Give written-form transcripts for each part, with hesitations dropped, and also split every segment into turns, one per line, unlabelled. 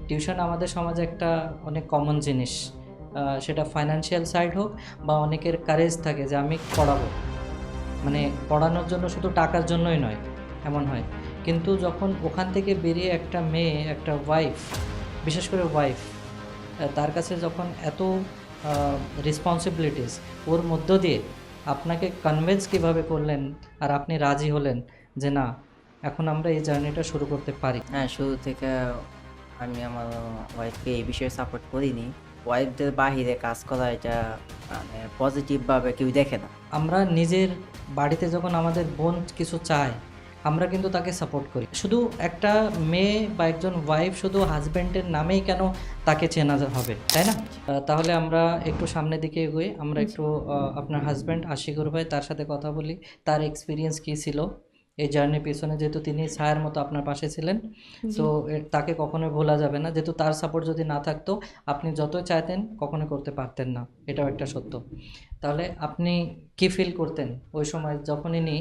Tuition আমাদের সমাজে একটা অনেক কমন জিনিস। সেটা ফাইন্যান্সিয়াল সাইড হোক বা অনেকের কারেজ থাকে যে আমি পড়াবো, মানে পড়ানোর জন্য শুধু টাকার জন্যই নয়, এমন হয়। কিন্তু যখন ওখান থেকে বেরিয়ে একটা মেয়ে, একটা ওয়াইফ, বিশেষ করে ওয়াইফ, তার কাছে যখন এত রেসপন্সিবিলিটিস, ওর মধ্য দিয়ে আপনাকে কনভিন্স কীভাবে করলেন আর আপনি রাজি হলেন যে না, এখন আমরা এই জার্নিটা শুরু করতে পারি?
হ্যাঁ, শুরু থেকে আমি আমার ওয়াইফকে এই বিষয়ে সাপোর্ট করিনি। ওয়াইফদের বাহিরে কাজ করা এটা মানে পজিটিভভাবে কেউ দেখে না।
আমরা নিজের বাড়িতে যখন আমাদের বোন কিছু চায়, আমরা কিন্তু তাকে সাপোর্ট করি। শুধু একটা মেয়ে বা একজন ওয়াইফ শুধু হাজব্যান্ডের নামেই কেন তাকে চেনা হবে, তাই না? তাহলে আমরা একটু সামনের দিকে এগোই। আমরা একটু আপনার হাজব্যান্ড আশিকুর ভাই, তার সাথে কথা বলি। তার এক্সপিরিয়েন্স কী ছিল এই জার্নির পেছনে, যেহেতু তিনি ছায়ার মতো আপনার পাশে ছিলেন।
জি।
তো তাকে কখনোই ভোলা যাবে না, যেহেতু তার সাপোর্ট যদি না থাকতো আপনি যতই চাইতেন কখনোই করতে পারতেন না, এটাও একটা সত্য। তাহলে আপনি কি ফিল করতেন ওই সময় যখন ইনি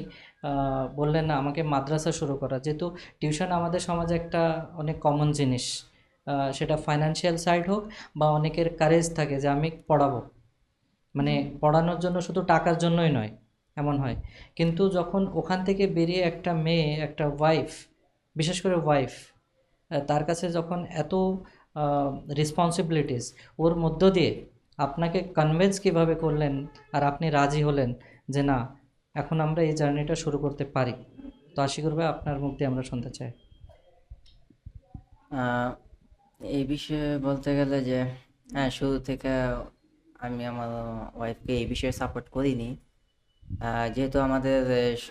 বললেন না আমাকে মাদ্রাসা শুরু করা? যেহেতু টিউশন আমাদের সমাজে একটা অনেক কমন জিনিস। সেটা ফাইন্যান্সিয়াল সাইড হোক বা অনেকের কারেজ থাকে যে আমি পড়াবো, মানে পড়ানোর জন্য শুধু টাকার জন্যই নয়, এমন হয়। কিন্তু যখন ওখান থেকে বেরিয়ে একটা মেয়ে, একটা ওয়াইফ, বিশেষ করে ওয়াইফ, তার কাছে যখন এত রেসপন্সিবিলিটিস, ওর মধ্য দিয়ে আপনাকে কনভিন্স কীভাবে করলেন আর আপনি রাজি হলেন যে না, এখন আমরা এই জার্নিটা শুরু করতে পারি? তো আশিকুর ভাই, আপনার মুখ দিয়ে আমরা শুনতে চাই।
আহ, এই বিষয়ে বলতে গেলে যে হ্যাঁ, শুরু থেকে আমি আমার ওয়াইফকে এই বিষয়ে সাপোর্ট করিনি। যেহেতু আমাদের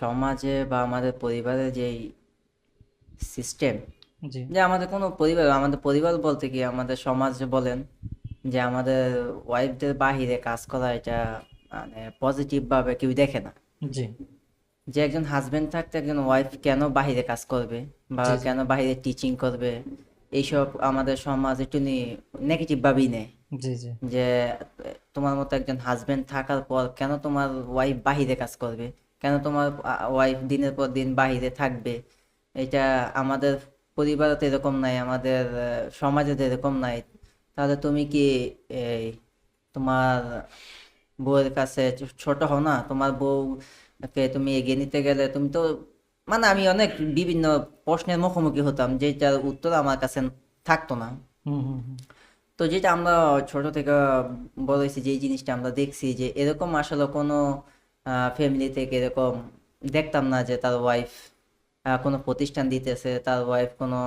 সমাজে বা আমাদের পরিবারের যেই সিস্টেম,
জি,
যে আমাদের পরিবার বলতে কি আমাদের সমাজ বলেন, যে আমাদের ওয়াইফদের বাহিরে কাজ করা এটা মানে পজিটিভ ভাবে কেউ দেখে না।
জি,
যে একজন হাজবেন্ড থাকতে একজন ওয়াইফ কেন বাহিরে কাজ করবে বা
জি, জি,
কেন বাহিরে টিচিং করবে, এইসব আমাদের সমাজ একটু নেগেটিভ ভাবেই নেয়।
জি, জি,
যে তোমার মতো একজন হাজবেন্ড থাকার পর কেন তোমার ওয়াইফ বাহিরে কাজ করবে, কেন তোমার ওয়াইফ দিনের পর দিন বাহিরে থাকবে। এটা আমাদের পরিবারে তো এরকম নাই, আমাদের সমাজে তো এরকম নাই। তাহলে তুমি কি এই তোমার বউয়ের কাছে ছোট হও না? তোমার বউকে তুমি এগিয়ে নিতে গেলে তুমি তো মানে আমি অনেক বিভিন্ন প্রশ্নের মুখোমুখি হতাম যেটার উত্তর আমার কাছে থাকতো না।
হুম, হুম, হুম,
তো যেটা আমরা ছোট থেকে বড় হয়েছি, যে জিনিসটা আমরা দেখছি যে এরকম আসলে কোনো ফ্যামিলি থেকে এরকম দেখতাম না যে তার ওয়াইফ কোনো প্রতিষ্ঠান দিতেছে, তার ওয়াইফ কোনো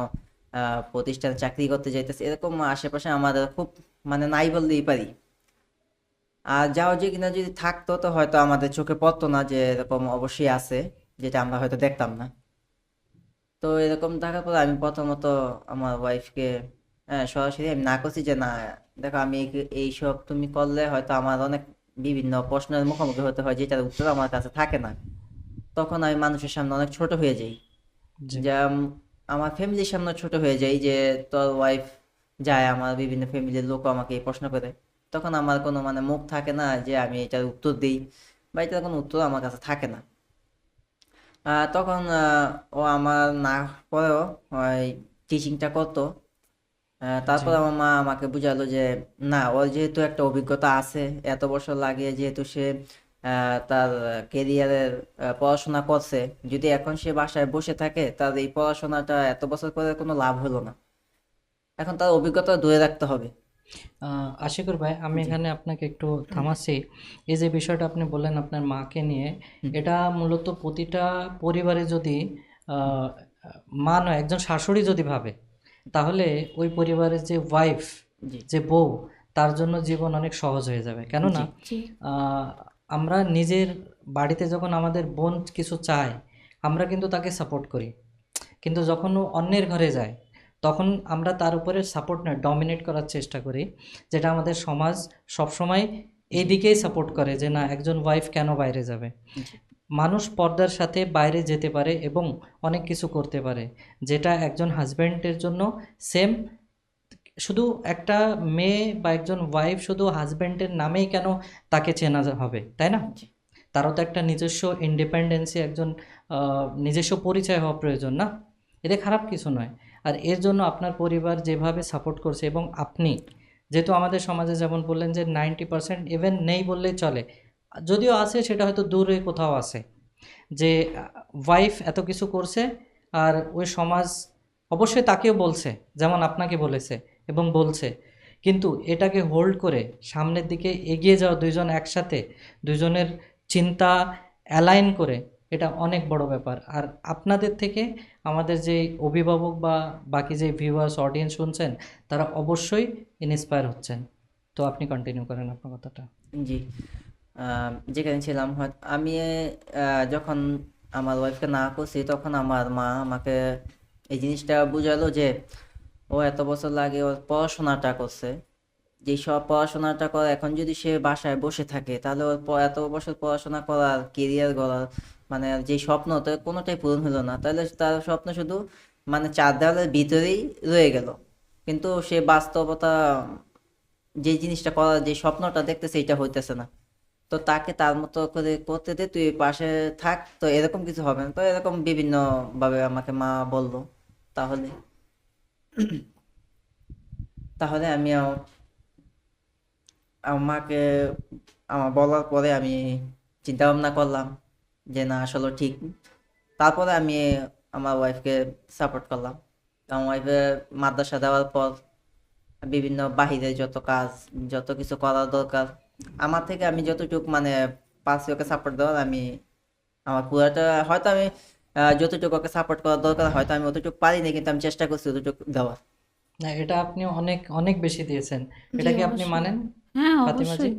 প্রতিষ্ঠানে চাকরি করতে যাইতেছে, এরকম আশেপাশে আমাদের খুব মানে নাই বললেই পারি। আর যাও যে কিনা যদি থাকতো তো হয়তো আমাদের চোখে পড়তো না যে এরকম অবশ্যই আছে, যেটা আমরা হয়তো দেখতাম না। তো এরকম থাকার পর আমি প্রথমত আমার ওয়াইফকে সরাসরি আমি না করছি যে না, দেখো আমি এইসব তুমি করলে হয়তো আমার অনেক বিভিন্ন প্রশ্নের মুখোমুখি হতে হয় যেটার উত্তর আমার কাছে থাকে না। তখন আমি মানুষের সামনে অনেক ছোট হয়ে যাই।
জি,
যা আমার ফ্যামিলির সামনে ছোট হয়ে যাই, যে তোর ওয়াইফ যায়, আমার বিভিন্ন ফ্যামিলির লোক আমাকে এই প্রশ্ন করে। তখন আমার কোনো মানে মুখ থাকে না যে আমি এটার উত্তর দিই, বা এটার কোনো উত্তর আমার কাছে থাকে না। তখন ও আমার না পরেও ওই টিচিংটা করতো।
জি,
তারপর আমার মা আমাকে বুঝালো যে না, ওর যেহেতু একটা অভিজ্ঞতা আছে, এত বছর লাগিয়ে যেহেতু সে তার কেরিয়ারের পড়াশোনা করছে, যদি এখন সে বাসায় বসে থাকে তার এই পড়াশোনাটা এত বছর করে কোনো লাভ হলো না। এখন তার অভিজ্ঞতা ধরে রাখতে হবে।
আশিকুর ভাই, আমি
জি।
এখানে আপনাকে একটু থামাচ্ছি। এই যে বিষয়টা আপনি বললেন আপনার মাকে নিয়ে,
হুম।
এটা মূলত প্রতিটা পরিবারে যদি আহ, মা নয়, একজন শাশুড়ি যদি ভাবে, তাহলে ওই পরিবারের যে ওয়াইফ,
জি।
যে বউ, তার জন্য জীবন অনেক সহজ হয়ে যাবে। কেননা
জি।
জি।
আহ, আমরা নিজের বাড়িতে যখন আমাদের বোন কিছু চায়, আমরা কিন্তু তাকে সাপোর্ট করি। কিন্তু যখন ও অন্যের ঘরে যায়, তখন আমরা তার উপরে সাপোর্ট নয়, ডমিনেট করার চেষ্টা করি। যেটা আমাদের সমাজ সবসময় এই
জি।
দিকেই সাপোর্ট করে যে না, একজন ওয়াইফ কেন বাইরে যাবে।
জি।
মানুষ পর্দার সাথে বাইরে যেতে পারে এবং অনেক কিছু করতে পারে, যেটা একজন হাজব্যান্ডের জন্য সেম। শুধু একটা মেয়ে বা একজন ওয়াইফ শুধু হাজব্যান্ডের নামেই কেন তাকে চেনা হবে, তাই না?
জি।
তারও তো একটা নিজস্ব ইন্ডিপেন্ডেন্সি, একজন নিজস্ব পরিচয় হওয়া প্রয়োজন না? এতে খারাপ কিছু নয়। আর এর জন্য আপনার পরিবার যেভাবে সাপোর্ট করছে, এবং আপনি যেহেতু আমাদের সমাজে যেমন বললেন যে 90% ইভেন নেই বললেই চলে, যদিও আছে সেটা হয়তো দূরে কোথাও আছে, যে ওয়াইফ এত কিছু করছে আর ওই সমাজ অবশ্যই তাকেও বলছে যেমন আপনাকে বলেছে এবং বলছে, কিন্তু এটাকে হোল্ড করে সামনের দিকে এগিয়ে যাওয়া দুইজন একসাথে, দুইজনের চিন্তা অ্যালাইন করে, এটা অনেক বড় ব্যাপার। আর আপনাদের থেকে আমাদের যে অভিভাবক বা বাকি যে ভিউয়ার্স অডিয়েন্স শুনছেন, তারা অবশ্যই ইন্সপায়ার হচ্ছেন। তো আপনি কন্টিনিউ করেন আপনার কথাটা।
জি। যেখানে ছিলাম আমি যখন আমার ওয়াইফকে না করছি তখন আমার মা আমাকে এই জিনিসটা বুঝালো যে ও এত বছর লাগে ওর পড়াশোনাটা করছে, যে সব পড়াশোনাটা করে এখন যদি সে বাসায় বসে থাকে তাহলে ওর এত বছর পড়াশোনা করার কেরিয়ার গড়ার মানে যে স্বপ্ন তো কোনোটাই পূরণ হলো না, তাহলে তার স্বপ্ন শুধু মানে চার দেওয়ালের ভিতরেই রয়ে গেল, কিন্তু সে বাস্তবতা যে জিনিসটা করার যে স্বপ্নটা দেখতেছে এটা হইতেছে না। তো তাকে তার মতো করে করতে দে, তুই পাশে থাক, তো এরকম কিছু হবে না, তো এরকম বিভিন্ন ভাবে আমাকে মা বললো। তাহলে তাহলে আমি আমাকে আমার বলার পরে আমি চিন্তা ভাবনা করলাম যে না আসলে ঠিক। তারপরে আমি আমার ওয়াইফকে সাপোর্ট করলাম। আমার ওয়াইফের মাদ্রাসা দেওয়ার পর বিভিন্ন বাহিরে যত কাজ, যত কিছু করার দরকার আমার থেকে আমি যতটুকু মানে পারছি ওকে সাপোর্ট দেওয়ার, আমি আমার পুরাটা হয়তো আমি যতটুকু ওকে সাপোর্ট করার দরকার হয়তো আমি অতটুকু পারিনি, কিন্তু আমি চেষ্টা করছি অতটুকু দেওয়ার।
না, এটা আপনি অনেক অনেক বেশি দিয়েছেন।
জি
এটা কি আপনি
অবশ্যই।
মানেন
হ্যাঁ
ফাতিমা জি?
অবশ্যই।